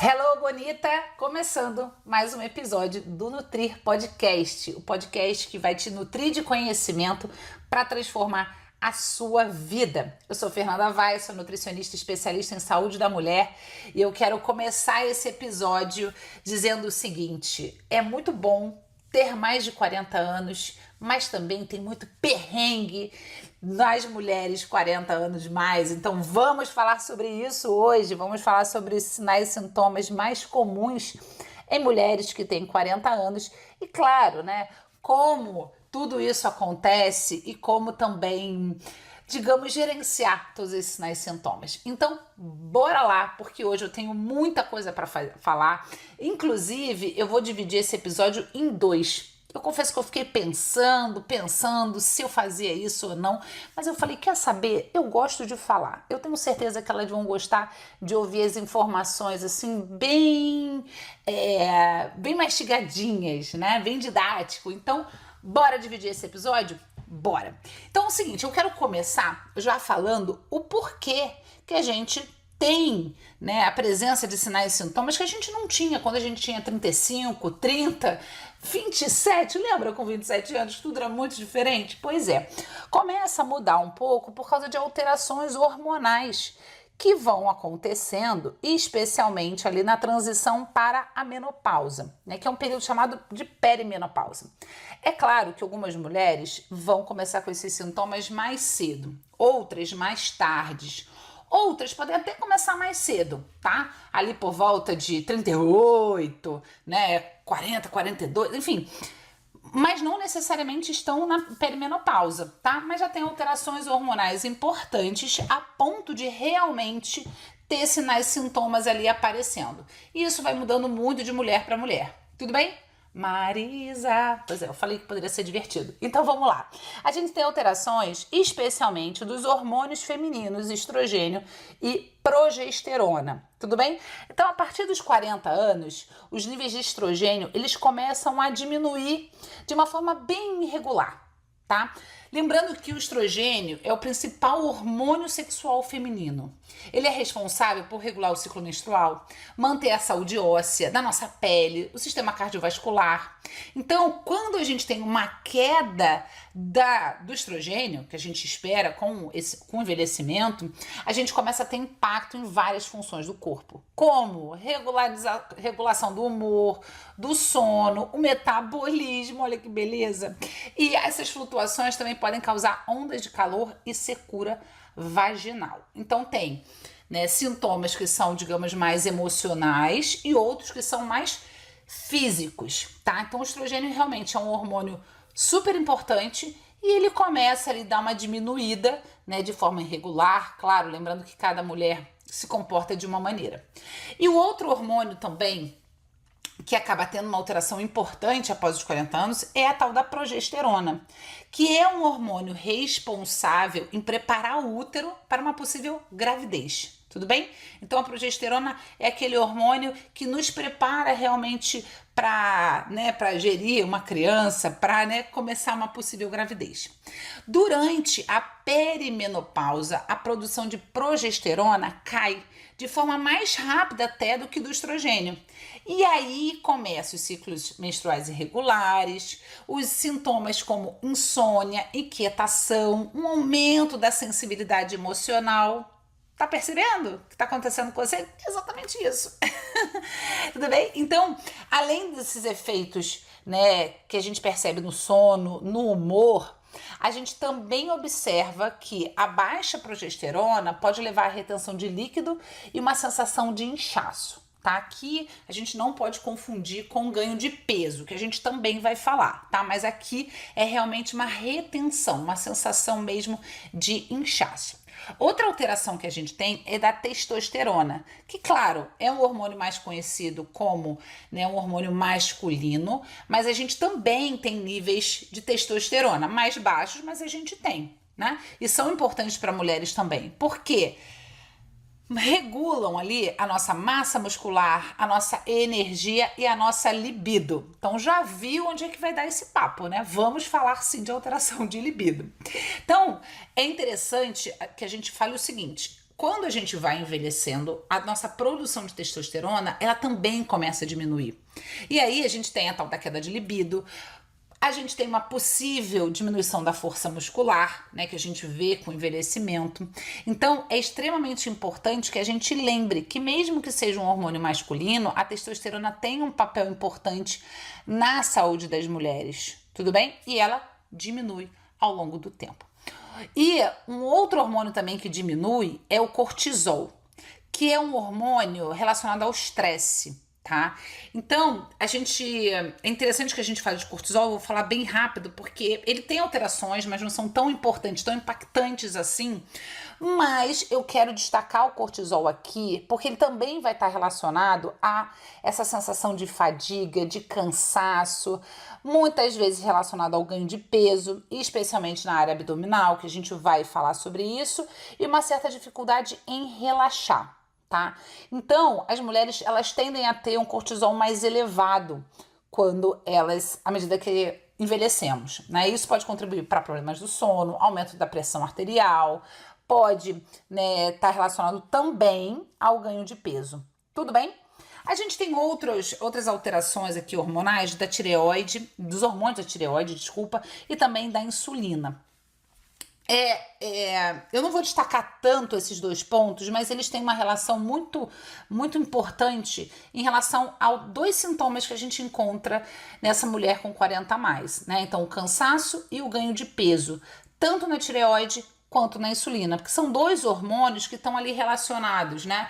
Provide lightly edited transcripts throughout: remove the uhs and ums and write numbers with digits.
Hello, bonita! Começando mais um episódio do Nutrir Podcast, o podcast que vai te nutrir de conhecimento para transformar a sua vida. Eu sou Fernanda Vai, sou nutricionista especialista em saúde da mulher e eu quero começar esse episódio dizendo o seguinte: é muito bom ter mais de 40 anos, mas também tem muito perrengue nas mulheres 40 anos mais. Então vamos falar sobre isso hoje, vamos falar sobre os sinais e sintomas mais comuns em mulheres que têm 40 anos e claro, né, como tudo isso acontece e como também, digamos, gerenciar todos esses sinais e sintomas. Então, bora lá, porque hoje eu tenho muita coisa para falar. Inclusive, eu vou dividir esse episódio em dois. Eu confesso que eu fiquei pensando se eu fazia isso ou não, mas eu falei, quer saber? Eu gosto de falar. Eu tenho certeza que elas vão gostar de ouvir as informações assim, bem mastigadinhas, né? Bem didático. Então, bora dividir esse episódio? Bora! Então é o seguinte, eu quero começar já falando o porquê que a gente tem, né, a presença de sinais e sintomas que a gente não tinha quando a gente tinha 35, 30, 27, lembra com 27 anos tudo era muito diferente? Pois é, começa a mudar um pouco por causa de alterações hormonais que vão acontecendo, especialmente ali na transição para a menopausa, né, que é um período chamado de perimenopausa. É claro que algumas mulheres vão começar com esses sintomas mais cedo, outras mais tarde. Outras podem até começar mais cedo, tá? Ali por volta de 38, né? 40, 42, enfim. Mas não necessariamente estão na perimenopausa, tá? Mas já tem alterações hormonais importantes a ponto de realmente ter sinais e sintomas ali aparecendo. E isso vai mudando muito de mulher para mulher. Tudo bem? Marisa! Pois é, eu falei que poderia ser divertido. Então vamos lá. A gente tem alterações, especialmente dos hormônios femininos, estrogênio e progesterona. Tudo bem? Então, a partir dos 40 anos, os níveis de estrogênio, eles começam a diminuir de uma forma bem irregular, tá? Lembrando que o estrogênio é o principal hormônio sexual feminino. Ele é responsável por regular o ciclo menstrual, manter a saúde óssea da nossa pele, o sistema cardiovascular. Então, quando a gente tem uma queda do estrogênio, que a gente espera com o envelhecimento, a gente começa a ter impacto em várias funções do corpo, como regulação do humor, do sono, o metabolismo, olha que beleza. E essas flutuações também podem causar ondas de calor e secura vaginal. Então tem, né, sintomas que são, digamos, mais emocionais e outros que são mais físicos, tá? Então o estrogênio realmente é um hormônio super importante e ele começa a dar uma diminuída, né, de forma irregular, claro, lembrando que cada mulher se comporta de uma maneira. E o outro hormônio também que acaba tendo uma alteração importante após os 40 anos é a tal da progesterona, que é um hormônio responsável em preparar o útero para uma possível gravidez. Tudo bem? Então a progesterona é aquele hormônio que nos prepara realmente para, né, para gerir uma criança, para, né, começar uma possível gravidez. Durante a perimenopausa, a produção de progesterona cai de forma mais rápida até do que do estrogênio. E aí começam os ciclos menstruais irregulares, os sintomas como insônia, inquietação, um aumento da sensibilidade emocional. Tá percebendo o que está acontecendo com você? Exatamente isso. Tudo bem? Então, além desses efeitos, né, que a gente percebe no sono, no humor, a gente também observa que a baixa progesterona pode levar à retenção de líquido e uma sensação de inchaço. Tá? Aqui a gente não pode confundir com ganho de peso, que a gente também vai falar, tá? Mas aqui é realmente uma retenção, uma sensação mesmo de inchaço. Outra alteração que a gente tem é da testosterona, que, claro, é um hormônio mais conhecido como, né, um hormônio masculino, mas a gente também tem níveis de testosterona mais baixos, mas a gente tem, né? E são importantes para mulheres também. Por quê? Regulam ali a nossa massa muscular, a nossa energia e a nossa libido. Então já viu onde é que vai dar esse papo, né? Vamos falar sim de alteração de libido. Então é interessante que a gente fale o seguinte: quando a gente vai envelhecendo, a nossa produção de testosterona, ela também começa a diminuir. E aí a gente tem a tal da queda de libido, a gente tem uma possível diminuição da força muscular, né, que a gente vê com o envelhecimento. Então, é extremamente importante que a gente lembre que mesmo que seja um hormônio masculino, a testosterona tem um papel importante na saúde das mulheres, tudo bem? E ela diminui ao longo do tempo. E um outro hormônio também que diminui é o cortisol, que é um hormônio relacionado ao estresse. Tá? Então, é interessante que a gente fale de cortisol, eu vou falar bem rápido, porque ele tem alterações, mas não são tão importantes, tão impactantes assim. Mas eu quero destacar o cortisol aqui, porque ele também vai estar relacionado a essa sensação de fadiga, de cansaço, muitas vezes relacionado ao ganho de peso, especialmente na área abdominal, que a gente vai falar sobre isso, e uma certa dificuldade em relaxar. Tá? Então, as mulheres elas tendem a ter um cortisol mais elevado à medida que envelhecemos, né? Isso pode contribuir para problemas do sono, aumento da pressão arterial, pode, né, estar relacionado também ao ganho de peso. Tudo bem? A gente tem outras alterações aqui hormonais da tireoide, dos hormônios da tireoide, desculpa, e também da insulina. Eu não vou destacar tanto esses dois pontos, mas eles têm uma relação muito, muito importante em relação a dois sintomas que a gente encontra nessa mulher com 40 a mais, né? Então, o cansaço e o ganho de peso, tanto na tireoide quanto na insulina, porque são dois hormônios que estão ali relacionados, né,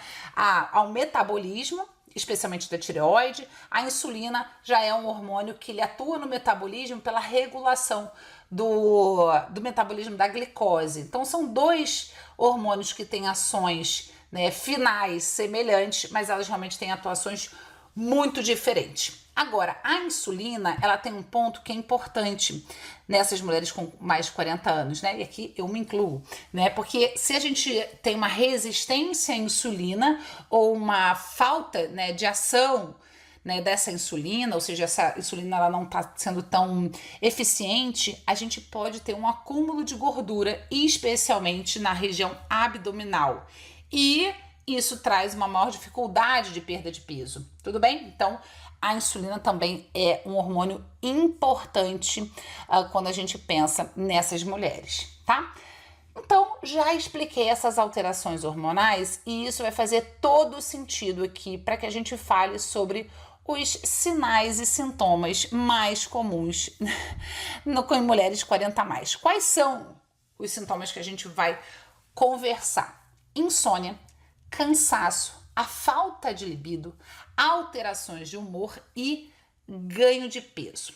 ao metabolismo, especialmente da tireoide. A insulina já é um hormônio que ele atua no metabolismo pela regulação do metabolismo da glicose. Então são dois hormônios que têm ações, né, finais semelhantes, mas elas realmente têm atuações muito diferentes. Agora, a insulina, ela tem um ponto que é importante nessas mulheres com mais de 40 anos, né? E aqui eu me incluo, né? Porque se a gente tem uma resistência à insulina ou uma falta, né, de ação, né, dessa insulina, ou seja, essa insulina ela não está sendo tão eficiente, a gente pode ter um acúmulo de gordura, especialmente na região abdominal. E isso traz uma maior dificuldade de perda de peso, tudo bem? Então, a insulina também é um hormônio importante quando a gente pensa nessas mulheres, tá? Então, já expliquei essas alterações hormonais e isso vai fazer todo sentido aqui para que a gente fale sobre os sinais e sintomas mais comuns com mulheres 40 a mais. Quais são os sintomas que a gente vai conversar? Insônia, cansaço, a falta de libido, alterações de humor e ganho de peso.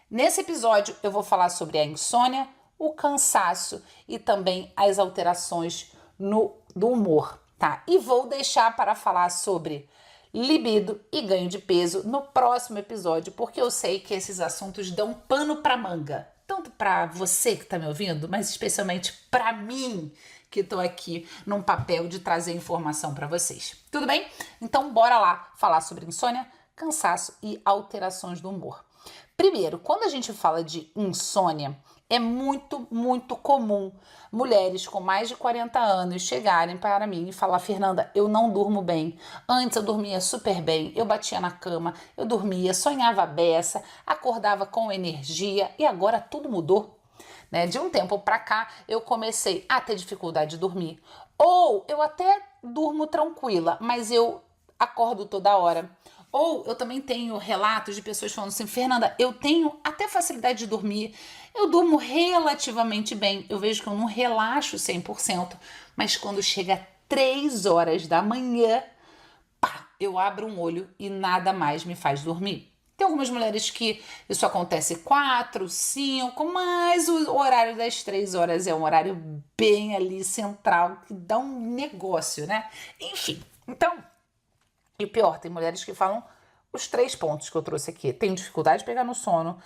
Nesse episódio eu vou falar sobre a insônia, o cansaço e também as alterações do humor, tá? E vou deixar para falar sobre libido e ganho de peso no próximo episódio, porque eu sei que esses assuntos dão pano para manga, tanto para você que está me ouvindo, mas especialmente para mim, que estou aqui num papel de trazer informação para vocês. Tudo bem? Então bora lá falar sobre insônia, cansaço e alterações do humor. Primeiro, quando a gente fala de insônia, é muito, muito comum mulheres com mais de 40 anos chegarem para mim e falar: Fernanda, eu não durmo bem. Antes eu dormia super bem, eu batia na cama, eu dormia, sonhava a beça, acordava com energia e agora tudo mudou. Né? De um tempo para cá, eu comecei a ter dificuldade de dormir. Ou eu até durmo tranquila, mas eu acordo toda hora. Ou eu também tenho relatos de pessoas falando assim: Fernanda, eu tenho até facilidade de dormir, eu durmo relativamente bem, eu vejo que eu não relaxo 100%, mas quando chega 3 horas da manhã, pá, eu abro um olho e nada mais me faz dormir. Tem algumas mulheres que isso acontece 4, 5, mas o horário das 3 horas é um horário bem ali central, que dá um negócio, né? Enfim, então, e pior, tem mulheres que falam os 3 pontos que eu trouxe aqui. Tenho dificuldade de pegar no sono,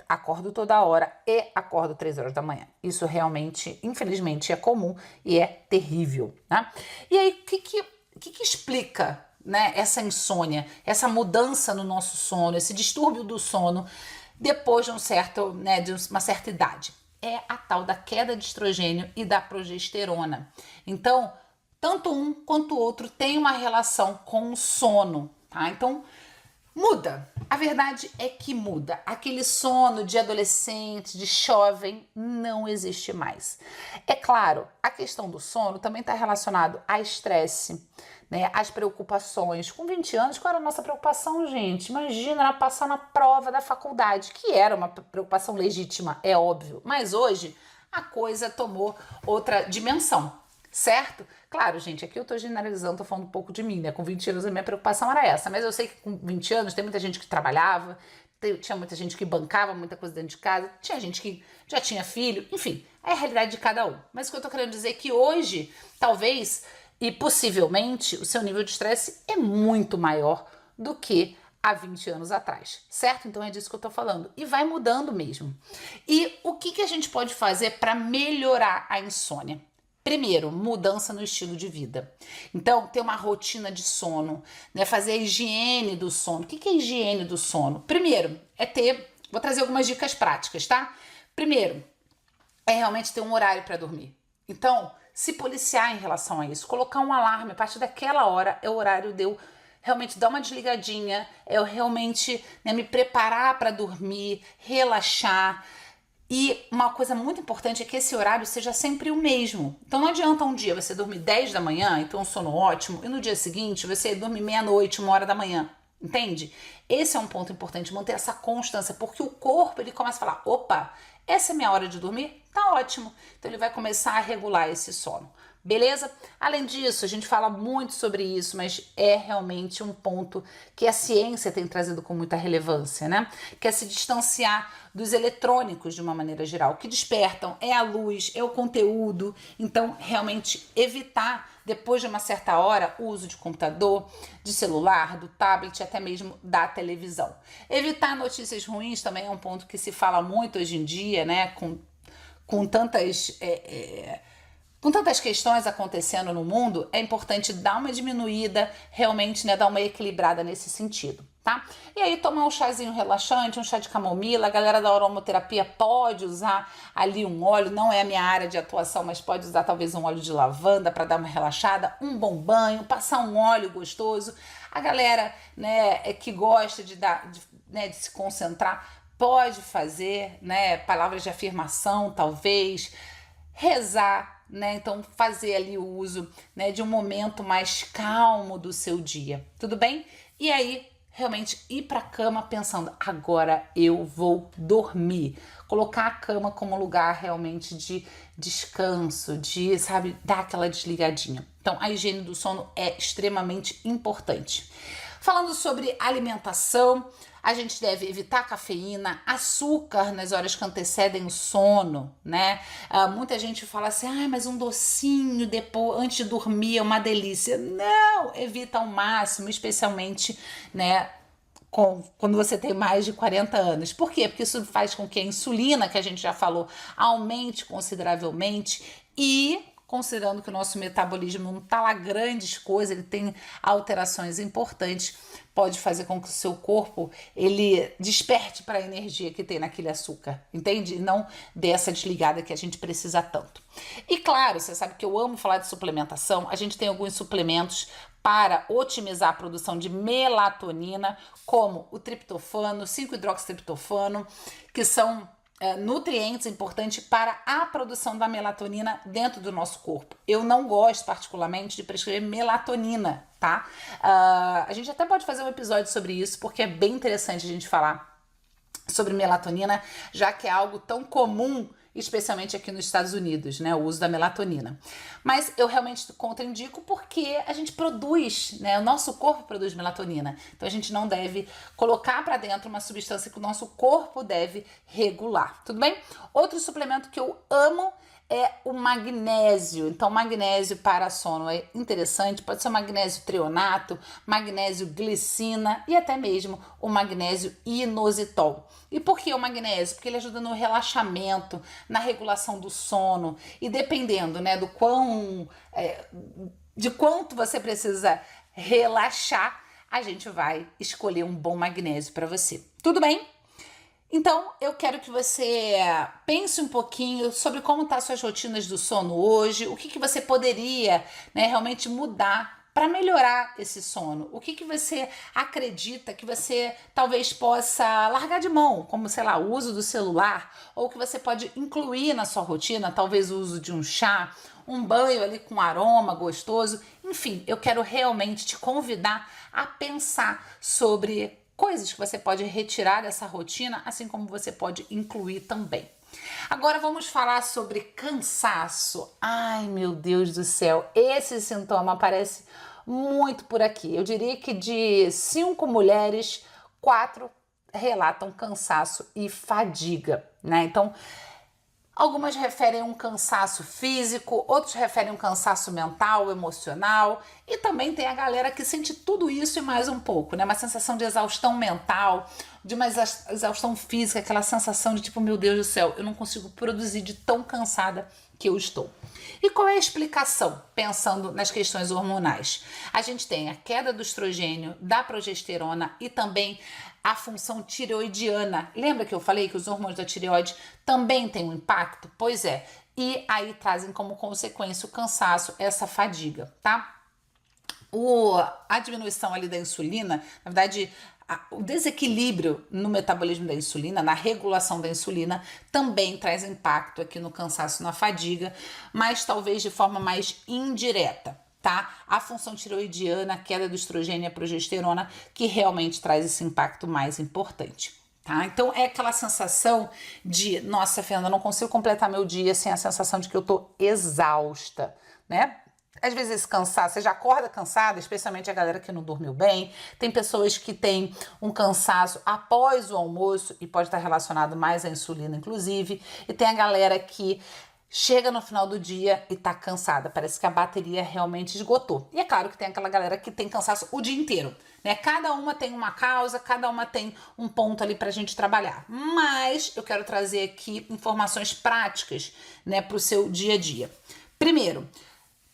acordo toda hora e acordo 3 horas da manhã. Isso realmente, infelizmente, é comum e é terrível, né? E aí, o que explica, né, essa insônia, essa mudança no nosso sono, esse distúrbio do sono depois de de uma certa idade? É a tal da queda de estrogênio e da progesterona. Então, tanto um quanto o outro tem uma relação com o sono, tá? Então, muda. A verdade é que muda. Aquele sono de adolescente, de jovem, não existe mais. É claro, a questão do sono também está relacionado a estresse, né? As preocupações. Com 20 anos, qual era a nossa preocupação, gente? Imagina, era passar na prova da faculdade, que era uma preocupação legítima, é óbvio. Mas hoje, a coisa tomou outra dimensão. Certo? Claro, gente, aqui eu tô generalizando, tô falando um pouco de mim, né? Com 20 anos a minha preocupação era essa, mas eu sei que com 20 anos tem muita gente que trabalhava, tinha muita gente que bancava muita coisa dentro de casa, tinha gente que já tinha filho, enfim, é a realidade de cada um. Mas o que eu tô querendo dizer é que hoje, talvez e possivelmente, o seu nível de estresse é muito maior do que há 20 anos atrás, certo? Então é disso que eu tô falando. E vai mudando mesmo. E o que a gente pode fazer para melhorar a insônia? Primeiro, mudança no estilo de vida. Então, ter uma rotina de sono, né? Fazer a higiene do sono. O que é a higiene do sono? Primeiro, vou trazer algumas dicas práticas, tá? Primeiro, é realmente ter um horário para dormir. Então, se policiar em relação a isso, colocar um alarme, a partir daquela hora é o horário de eu realmente dar uma desligadinha, eu realmente, né, me preparar para dormir, relaxar. E uma coisa muito importante é que esse horário seja sempre o mesmo. Então não adianta um dia você dormir 10 da manhã e ter um sono ótimo, e no dia seguinte você dormir meia-noite, 1 hora da manhã. Entende? Esse é um ponto importante, manter essa constância, porque o corpo ele começa a falar, opa, essa é minha hora de dormir? Tá ótimo. Então ele vai começar a regular esse sono. Beleza? Além disso, a gente fala muito sobre isso, mas é realmente um ponto que a ciência tem trazido com muita relevância, né? Que é se distanciar dos eletrônicos de uma maneira geral. O que despertam é a luz, é o conteúdo. Então, realmente evitar, depois de uma certa hora, o uso de computador, de celular, do tablet, até mesmo da televisão. Evitar notícias ruins também é um ponto que se fala muito hoje em dia, né? Com tantas questões acontecendo no mundo, é importante dar uma diminuída, realmente, né, dar uma equilibrada nesse sentido, tá? E aí tomar um chazinho relaxante, um chá de camomila, a galera da aromaterapia pode usar ali um óleo, não é a minha área de atuação, mas pode usar talvez um óleo de lavanda para dar uma relaxada, um bom banho, passar um óleo gostoso. A galera, né, que gosta de se concentrar, pode fazer, né, palavras de afirmação, talvez, rezar, né? Então fazer ali o uso, né, de um momento mais calmo do seu dia, tudo bem? E aí realmente ir para a cama pensando, agora eu vou dormir. Colocar a cama como lugar realmente de descanso, de, sabe, dar aquela desligadinha. Então a higiene do sono é extremamente importante. Falando sobre alimentação, a gente deve evitar cafeína, açúcar nas horas que antecedem o sono, né? Muita gente fala assim, mas um docinho depois, antes de dormir é uma delícia. Não, evita ao máximo, especialmente, né, quando você tem mais de 40 anos. Por quê? Porque isso faz com que a insulina, que a gente já falou, aumente consideravelmente e considerando que o nosso metabolismo não está lá grandes coisas, ele tem alterações importantes, pode fazer com que o seu corpo ele desperte para a energia que tem naquele açúcar, entende? E não dessa desligada que a gente precisa tanto. E claro, você sabe que eu amo falar de suplementação, a gente tem alguns suplementos para otimizar a produção de melatonina, como o triptofano, 5-hidroxitriptofano, que são nutrientes importantes para a produção da melatonina dentro do nosso corpo. Eu não gosto particularmente de prescrever melatonina, tá? A gente até pode fazer um episódio sobre isso, porque é bem interessante a gente falar sobre melatonina, já que é algo tão comum, especialmente aqui nos Estados Unidos, né, o uso da melatonina. Mas eu realmente contraindico porque a gente produz, né, o nosso corpo produz melatonina. Então a gente não deve colocar para dentro uma substância que o nosso corpo deve regular, tudo bem? Outro suplemento que eu amo é o magnésio. Então, magnésio para sono é interessante, pode ser o magnésio treonato, magnésio glicina e até mesmo o magnésio inositol. E por que o magnésio? Porque ele ajuda no relaxamento, na regulação do sono e dependendo, né, de quanto você precisa relaxar, a gente vai escolher um bom magnésio para você. Tudo bem? Então, eu quero que você pense um pouquinho sobre como estão as suas rotinas do sono hoje, o que você poderia, né, realmente mudar para melhorar esse sono. O que você acredita que você talvez possa largar de mão, como, sei lá, o uso do celular, ou que você pode incluir na sua rotina, talvez o uso de um chá, um banho ali com aroma gostoso. Enfim, eu quero realmente te convidar a pensar sobre coisas que você pode retirar dessa rotina, assim como você pode incluir também. Agora vamos falar sobre cansaço. Ai, meu Deus do céu, esse sintoma aparece muito por aqui. Eu diria que de 5 mulheres, 4 relatam cansaço e fadiga, né? Então, algumas referem um cansaço físico, outros referem um cansaço mental, emocional, e também tem a galera que sente tudo isso e mais um pouco, né? Uma sensação de exaustão mental, de uma exaustão física, aquela sensação de tipo, meu Deus do céu, eu não consigo produzir de tão cansada que eu estou. E qual é a explicação, pensando nas questões hormonais? A gente tem a queda do estrogênio, da progesterona e também a função tireoidiana. Lembra que eu falei que os hormônios da tireoide também têm um impacto? Pois é. E aí trazem como consequência o cansaço, essa fadiga, tá? A diminuição ali da insulina, na verdade, o desequilíbrio no metabolismo da insulina, na regulação da insulina, também traz impacto aqui no cansaço, na fadiga, mas talvez de forma mais indireta, tá? A função tireoidiana, a queda do estrogênio e a progesterona, que realmente traz esse impacto mais importante. Tá? Então é aquela sensação de, nossa, Fernanda, não consigo completar meu dia sem a sensação de que eu tô exausta, né? Às vezes esse cansaço, você já acorda cansada, especialmente a galera que não dormiu bem. Tem pessoas que têm um cansaço após o almoço e pode estar relacionado mais à insulina, inclusive. E tem a galera que chega no final do dia e tá cansada. Parece que a bateria realmente esgotou. E é claro que tem aquela galera que tem cansaço o dia inteiro, né? Cada uma tem uma causa, cada uma tem um ponto ali pra gente trabalhar. Mas eu quero trazer aqui informações práticas, né, pro seu dia a dia. Primeiro,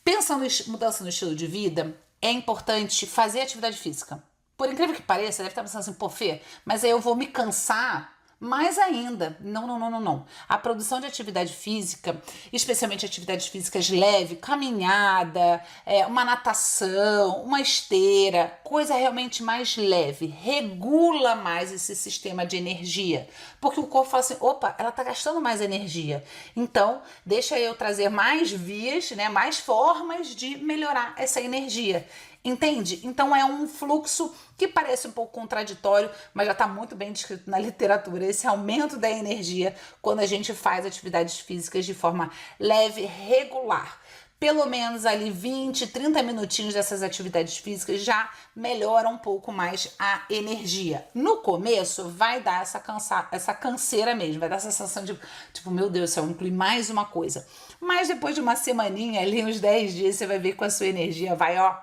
pensando em mudança no estilo de vida, é importante fazer atividade física. Por incrível que pareça, deve estar pensando assim, pô, Fê, mas aí eu vou me cansar mais ainda. Não, não, não, não, não. A produção de atividade física, especialmente atividades físicas leves, caminhada, uma natação, uma esteira, coisa realmente mais leve, regula mais esse sistema de energia. Porque o corpo fala assim, opa, ela tá gastando mais energia. Então, deixa eu trazer mais vias, né, mais formas de melhorar essa energia. Entende? Então é um fluxo que parece um pouco contraditório, mas já está muito bem descrito na literatura. Esse aumento da energia quando a gente faz atividades físicas de forma leve, regular. Pelo menos ali 20, 30 minutinhos dessas atividades físicas já melhora um pouco mais a energia. No começo vai dar essa canseira mesmo, vai dar essa sensação de tipo, meu Deus, se eu incluir mais uma coisa. Mas depois de uma semaninha ali, uns 10 dias, você vai ver que a sua energia vai, ó,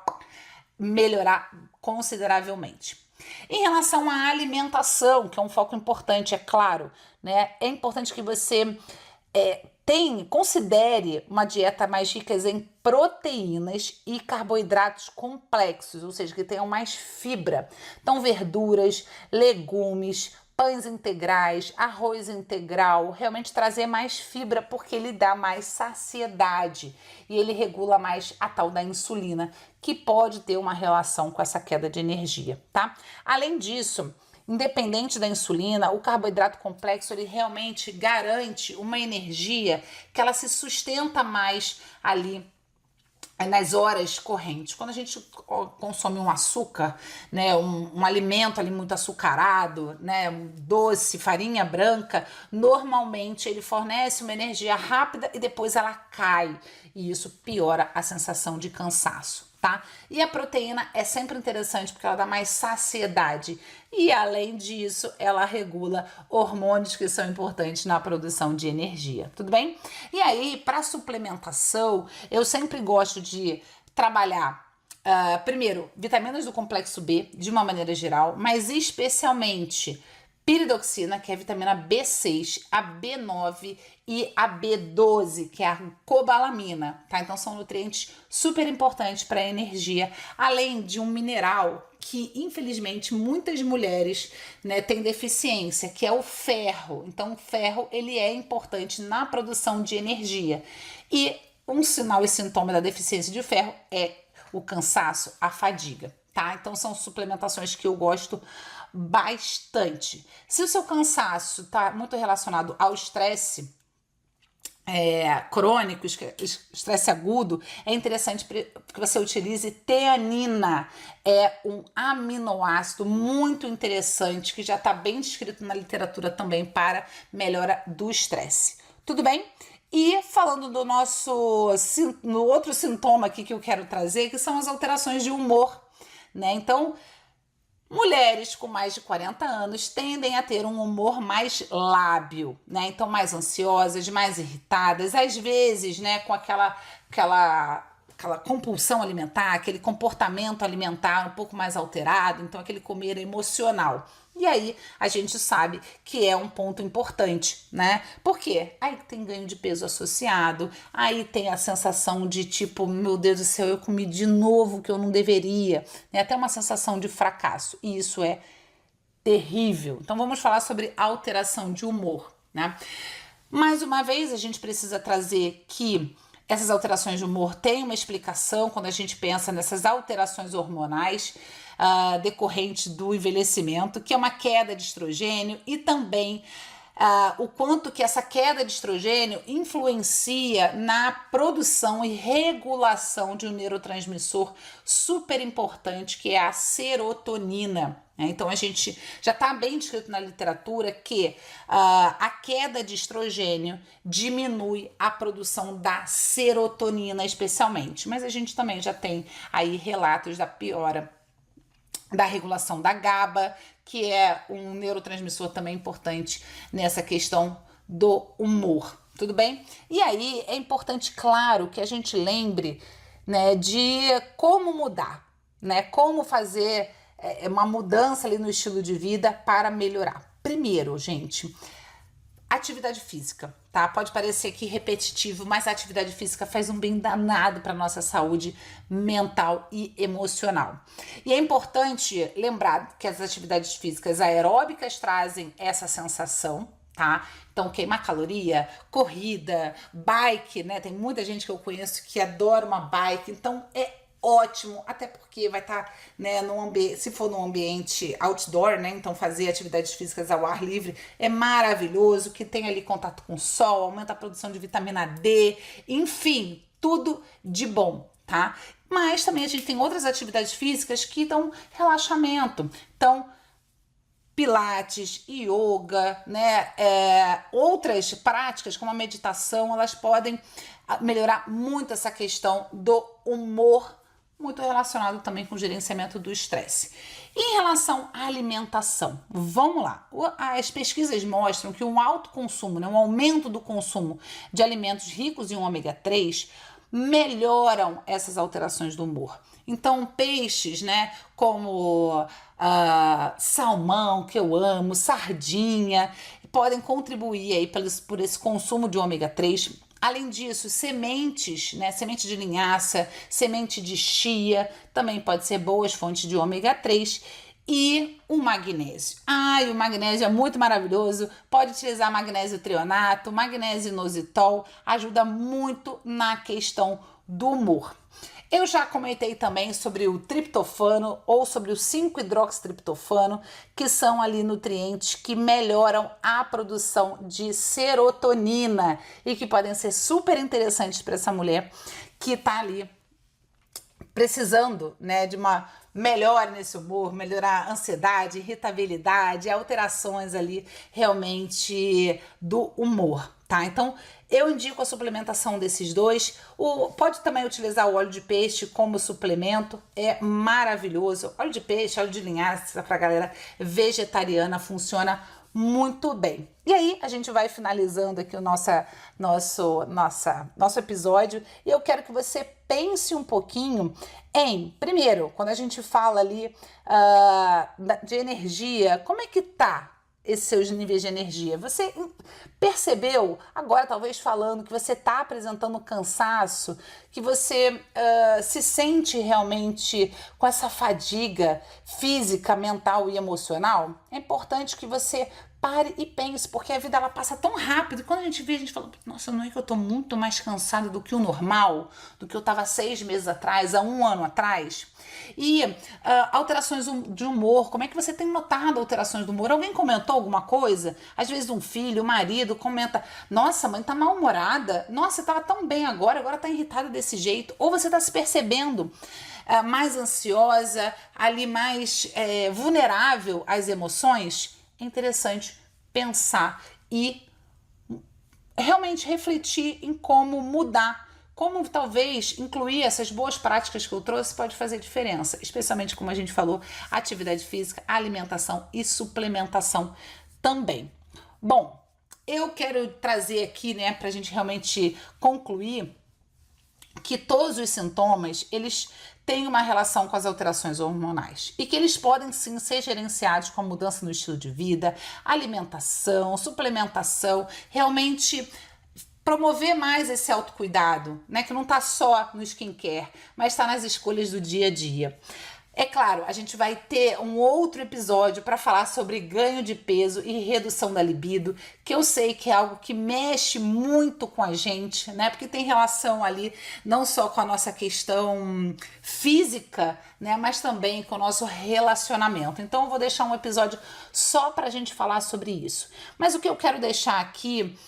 melhorar consideravelmente. Em relação à alimentação, que é um foco importante, é claro, né? É importante que você considere uma dieta mais rica em proteínas e carboidratos complexos, ou seja, que tenham mais fibra. Então, verduras, legumes, pães integrais, arroz integral, realmente trazer mais fibra porque ele dá mais saciedade e ele regula mais a tal da insulina, que pode ter uma relação com essa queda de energia, tá? Além disso, independente da insulina, o carboidrato complexo ele realmente garante uma energia que ela se sustenta mais ali nas horas correntes. Quando a gente consome um açúcar, né, um alimento ali muito açucarado, né, um doce, farinha branca, normalmente ele fornece uma energia rápida e depois ela cai. E isso piora a sensação de cansaço, tá? E a proteína é sempre interessante porque ela dá mais saciedade. E além disso, ela regula hormônios que são importantes na produção de energia, tudo bem? E aí, para suplementação, eu sempre gosto de trabalhar primeiro, vitaminas do complexo B, de uma maneira geral, mas especialmente piridoxina, que é a vitamina B6, a B9 e a B12, que é a cobalamina, tá? Então são nutrientes super importantes para a energia, além de um mineral que infelizmente muitas mulheres, né, têm deficiência, que é o ferro. Então o ferro, ele é importante na produção de energia. E um sinal e sintoma da deficiência de ferro é o cansaço, a fadiga, tá? Então são suplementações que eu gosto bastante. Se o seu cansaço está muito relacionado ao estresse crônico, estresse agudo, é interessante que você utilize teanina. É um aminoácido muito interessante que já está bem descrito na literatura também para melhora do estresse. Tudo bem? E falando do no outro sintoma aqui que eu quero trazer, que são as alterações de humor, né? Então, mulheres com mais de 40 anos tendem a ter um humor mais lábil, né? Então, mais ansiosas, mais irritadas, às vezes, né, com aquela compulsão alimentar, aquele comportamento alimentar um pouco mais alterado, então aquele comer emocional. E aí a gente sabe que é um ponto importante, né? Por quê? Aí tem ganho de peso associado, aí tem a sensação de tipo, meu Deus do céu, eu comi de novo que eu não deveria, né? Até uma sensação de fracasso, e isso é terrível. Então vamos falar sobre alteração de humor, né? Mais uma vez, a gente precisa trazer que essas alterações de humor têm uma explicação quando a gente pensa nessas alterações hormonais decorrentes do envelhecimento, que é uma queda de estrogênio e também o quanto que essa queda de estrogênio influencia na produção e regulação de um neurotransmissor super importante, que é a serotonina. Então a gente já está bem descrito na literatura que a queda de estrogênio diminui a produção da serotonina especialmente, mas a gente também já tem aí relatos da piora da regulação da GABA, que é um neurotransmissor também importante nessa questão do humor, tudo bem? E aí é importante, claro, que a gente lembre, né, de como mudar, né, como fazer uma mudança ali no estilo de vida para melhorar. Primeiro, gente, atividade física, tá? Pode parecer aqui repetitivo, mas a atividade física faz um bem danado para nossa saúde mental e emocional. E é importante lembrar que as atividades físicas aeróbicas trazem essa sensação, tá? Então, queimar caloria, corrida, bike, né? Tem muita gente que eu conheço que adora uma bike, então é ótimo, até porque vai estar, né, se for num ambiente outdoor, né, então fazer atividades físicas ao ar livre é maravilhoso, que tem ali contato com o sol, aumenta a produção de vitamina D, enfim, tudo de bom, tá? Mas também a gente tem outras atividades físicas que dão relaxamento, então pilates, yoga, né, outras práticas como a meditação, elas podem melhorar muito essa questão do humor, muito relacionado também com o gerenciamento do estresse. Em relação à alimentação, vamos lá. As pesquisas mostram que um alto consumo, né, um aumento do consumo de alimentos ricos em ômega 3 melhoram essas alterações do humor. Então, peixes, né, como salmão, que eu amo, sardinha, podem contribuir aí por esse consumo de ômega 3. Além disso, sementes, né, semente de linhaça, semente de chia, também pode ser boas fontes de ômega 3. E o magnésio. E o magnésio é muito maravilhoso. Pode utilizar magnésio trionato, magnésio inositol, ajuda muito na questão do humor. Eu já comentei também sobre o triptofano ou sobre o 5-hidroxitriptofano, que são ali nutrientes que melhoram a produção de serotonina e que podem ser super interessantes para essa mulher que está ali precisando, né, de uma melhora nesse humor, melhorar a ansiedade, irritabilidade, alterações ali realmente do humor, tá? Então, eu indico a suplementação desses dois. Pode também utilizar o óleo de peixe como suplemento, é maravilhoso. Óleo de peixe, óleo de linhaça para galera vegetariana funciona muito bem. E aí, a gente vai finalizando aqui o nosso episódio e eu quero que você pense um pouquinho primeiro, quando a gente fala ali de energia, como é que tá? esses seus níveis de energia? Você percebeu, agora talvez falando, que você está apresentando cansaço, que você se sente realmente com essa fadiga física, mental e emocional? É importante que você pare e pense, porque a vida ela passa tão rápido, e quando a gente vê, a gente fala, nossa, não é que eu tô muito mais cansada do que o normal, do que eu tava 6 meses atrás, há 1 ano atrás. E alterações de humor, como é que você tem notado alterações do humor? Alguém comentou alguma coisa? Às vezes um filho, um marido comenta, nossa, mãe tá mal-humorada, nossa, você tava tão bem agora tá irritada desse jeito, ou você tá se percebendo mais ansiosa, ali mais vulnerável às emoções. É interessante pensar e realmente refletir em como mudar, como talvez incluir essas boas práticas que eu trouxe pode fazer diferença, especialmente como a gente falou, atividade física, alimentação e suplementação também. Bom, eu quero trazer aqui, né, pra gente realmente concluir que todos os sintomas, eles têm uma relação com as alterações hormonais e que eles podem sim ser gerenciados com a mudança no estilo de vida, alimentação, suplementação, realmente promover mais esse autocuidado, né, que não tá só no skincare, mas está nas escolhas do dia a dia. É claro, a gente vai ter um outro episódio para falar sobre ganho de peso e redução da libido, que eu sei que é algo que mexe muito com a gente, né? Porque tem relação ali não só com a nossa questão física, né? Mas também com o nosso relacionamento. Então eu vou deixar um episódio só para a gente falar sobre isso. Mas o que eu quero deixar aqui,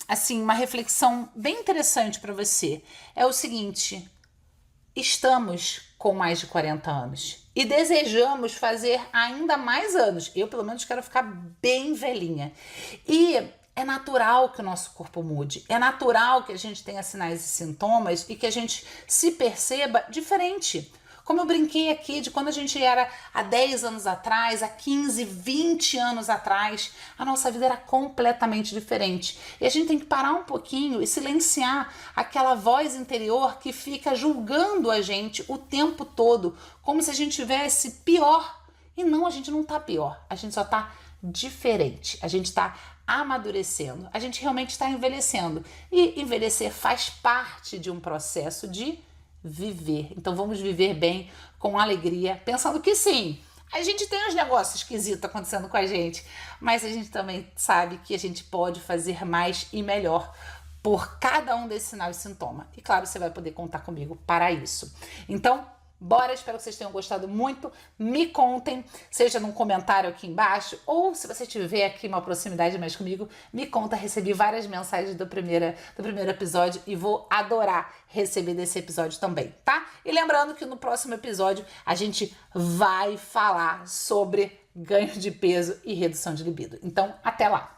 assim, uma reflexão bem interessante para você é o seguinte: estamos com mais de 40 anos e desejamos fazer ainda mais anos. Eu, pelo menos, quero ficar bem velhinha. E é natural que o nosso corpo mude. É natural que a gente tenha sinais e sintomas e que a gente se perceba diferente. Como eu brinquei aqui de quando a gente era há 10 anos atrás, há 15, 20 anos atrás, a nossa vida era completamente diferente. E a gente tem que parar um pouquinho e silenciar aquela voz interior que fica julgando a gente o tempo todo, como se a gente tivesse pior. E não, a gente não tá pior, a gente só tá diferente, a gente tá amadurecendo, a gente realmente está envelhecendo. E envelhecer faz parte de um processo de viver. Então vamos viver bem, com alegria, pensando que sim, a gente tem uns negócios esquisitos acontecendo com a gente, mas a gente também sabe que a gente pode fazer mais e melhor por cada um desses sinais e sintomas. E claro, você vai poder contar comigo para isso. Então, bora, espero que vocês tenham gostado muito. Me contem, seja num comentário aqui embaixo, ou se você tiver aqui uma proximidade mais comigo, me conta. Recebi várias mensagens do primeiro episódio e vou adorar receber desse episódio também, tá? E lembrando que no próximo episódio a gente vai falar sobre ganho de peso e redução de libido. Então, até lá!